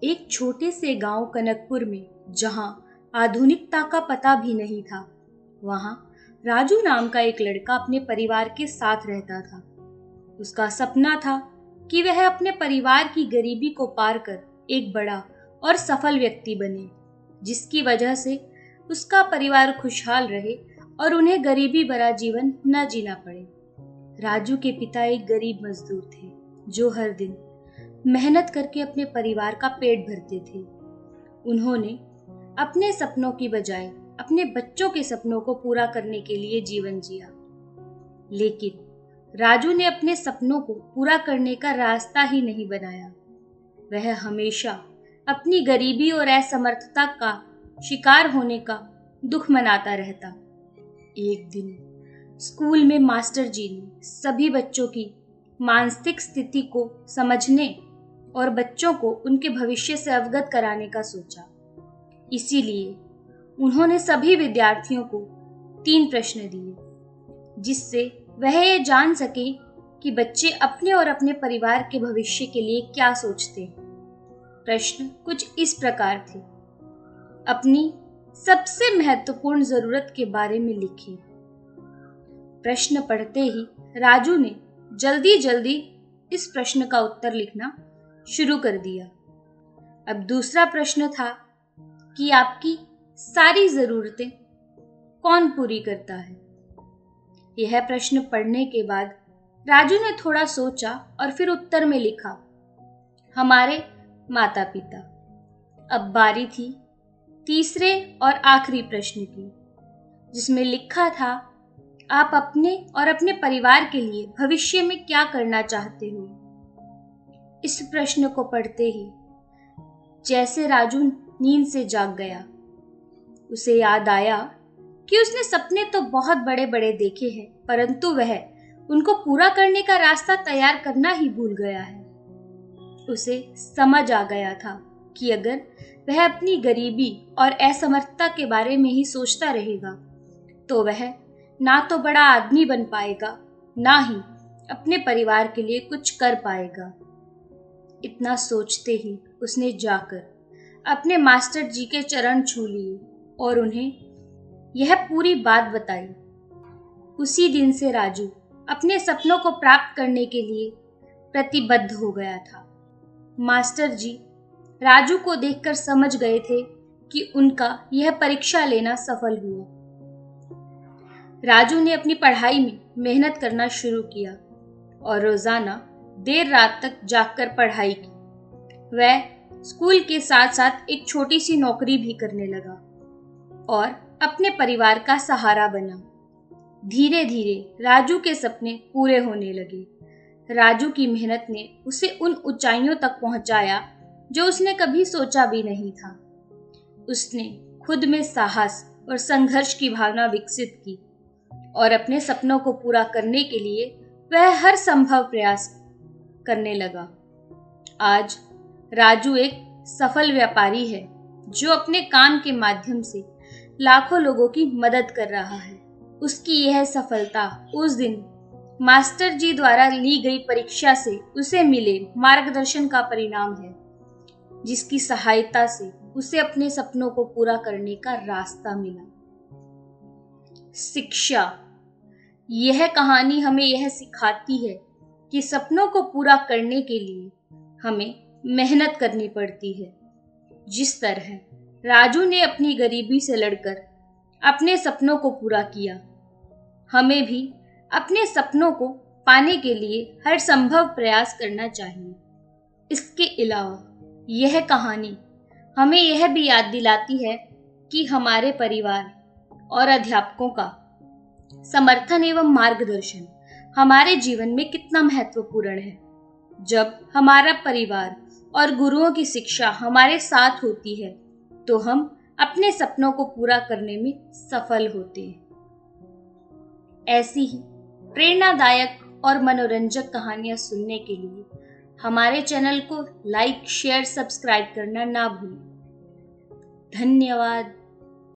एक छोटे से गांव कनकपुर में, जहां आधुनिकता का पता भी नहीं था, वहां राजू नाम का एक लड़का अपने परिवार के साथ रहता था। उसका सपना था कि वह अपने परिवार की गरीबी को पार कर एक बड़ा और सफल व्यक्ति बने, जिसकी वजह से उसका परिवार खुशहाल रहे और उन्हें गरीबी भरा जीवन न जीना पड़े। राजू के पिता एक गरीब मजदूर थे, जो हर दिन मेहनत करके अपने परिवार का पेट भरते थे। उन्होंने अपने सपनों की बजाय अपने बच्चों के सपनों को पूरा करने के लिए जीवन जिया। लेकिन राजू ने अपने सपनों को पूरा करने का रास्ता ही नहीं बनाया। वह हमेशा अपनी गरीबी और असमर्थता का शिकार होने का दुख मनाता रहता। एक दिन स्कूल में मास्टर जी ने सभी बच्चों की मानसिक स्थिति को समझने और बच्चों को उनके भविष्य से अवगत कराने का सोचा। इसीलिए उन्होंने सभी विद्यार्थियों को 3 प्रश्न दिए, जिससे वह ये जान सके कि बच्चे अपने और अपने परिवार के भविष्य के लिए क्या सोचते हैं। प्रश्न कुछ इस प्रकार थे। अपनी सबसे महत्वपूर्ण जरूरत के बारे में लिखिए। प्रश्न पढ़ते ही राजू ने जल्दी जल्दी इस प्रश्न का उत्तर लिखना शुरू कर दिया। अब दूसरा प्रश्न था कि आपकी सारी जरूरतें कौन पूरी करता है। यह प्रश्न पढ़ने के बाद राजू ने थोड़ा सोचा और फिर उत्तर में लिखा, हमारे माता पिता। अब बारी थी तीसरे और आखिरी प्रश्न की, जिसमें लिखा था, आप अपने और अपने परिवार के लिए भविष्य में क्या करना चाहते हो। इस प्रश्न को पढ़ते ही जैसे राजू नींद से जाग गया। उसे याद आया कि उसने सपने तो बहुत बड़े बड़े देखे हैं, परंतु वह उनको पूरा करने का रास्ता तैयार करना ही भूल गया है। उसे समझ आ गया था कि अगर वह अपनी गरीबी और असमर्थता के बारे में ही सोचता रहेगा, तो वह ना तो बड़ा आदमी बन पाएगा, ना ही अपने परिवार के लिए कुछ कर पाएगा। इतना सोचते ही उसने जाकर अपने मास्टर जी के चरण छू लिए और उन्हें यह पूरी बात बताई। उसी दिन से राजू अपने सपनों को प्राप्त करने के लिए प्रतिबद्ध हो गया था। मास्टर जी राजू को देखकर समझ गए थे कि उनका यह परीक्षा लेना सफल हुआ। राजू ने अपनी पढ़ाई में मेहनत करना शुरू किया और रोजाना देर रात तक जागकर पढ़ाई की। वह स्कूल के साथ साथ एक छोटी सी नौकरी भी करने लगा और अपने परिवार का सहारा बना। धीरे धीरे राजू के सपने पूरे होने लगे। राजू की मेहनत ने उसे उन ऊंचाइयों तक पहुंचाया जो उसने कभी सोचा भी नहीं था। उसने खुद में साहस और संघर्ष की भावना विकसित की और अपने सपनों को पूरा करने के लिए वह हर संभव प्रयास करने लगा। आज राजू एक सफल व्यापारी है, जो अपने काम के माध्यम से लाखों लोगों की मदद कर रहा है। उसकी यह सफलता उस दिन मास्टर जी द्वारा ली गई परीक्षा से उसे मिले मार्गदर्शन का परिणाम है, जिसकी सहायता से उसे अपने सपनों को पूरा करने का रास्ता मिला। शिक्षा। यह कहानी हमें यह सिखाती है कि सपनों को पूरा करने के लिए हमें मेहनत करनी पड़ती है। जिस तरह राजू ने अपनी गरीबी से लड़कर अपने सपनों को पूरा किया, हमें भी अपने सपनों को पाने के लिए हर संभव प्रयास करना चाहिए। इसके अलावा यह कहानी हमें यह भी याद दिलाती है कि हमारे परिवार और अध्यापकों का समर्थन एवं मार्गदर्शन हमारे जीवन में कितना महत्वपूर्ण है। जब हमारा परिवार और गुरुओं की शिक्षा हमारे साथ होती है, तो हम अपने सपनों को पूरा करने में सफल होते हैं। ऐसी ही प्रेरणादायक और मनोरंजक कहानियां सुनने के लिए हमारे चैनल को लाइक, शेयर, सब्सक्राइब करना ना भूलें। धन्यवाद।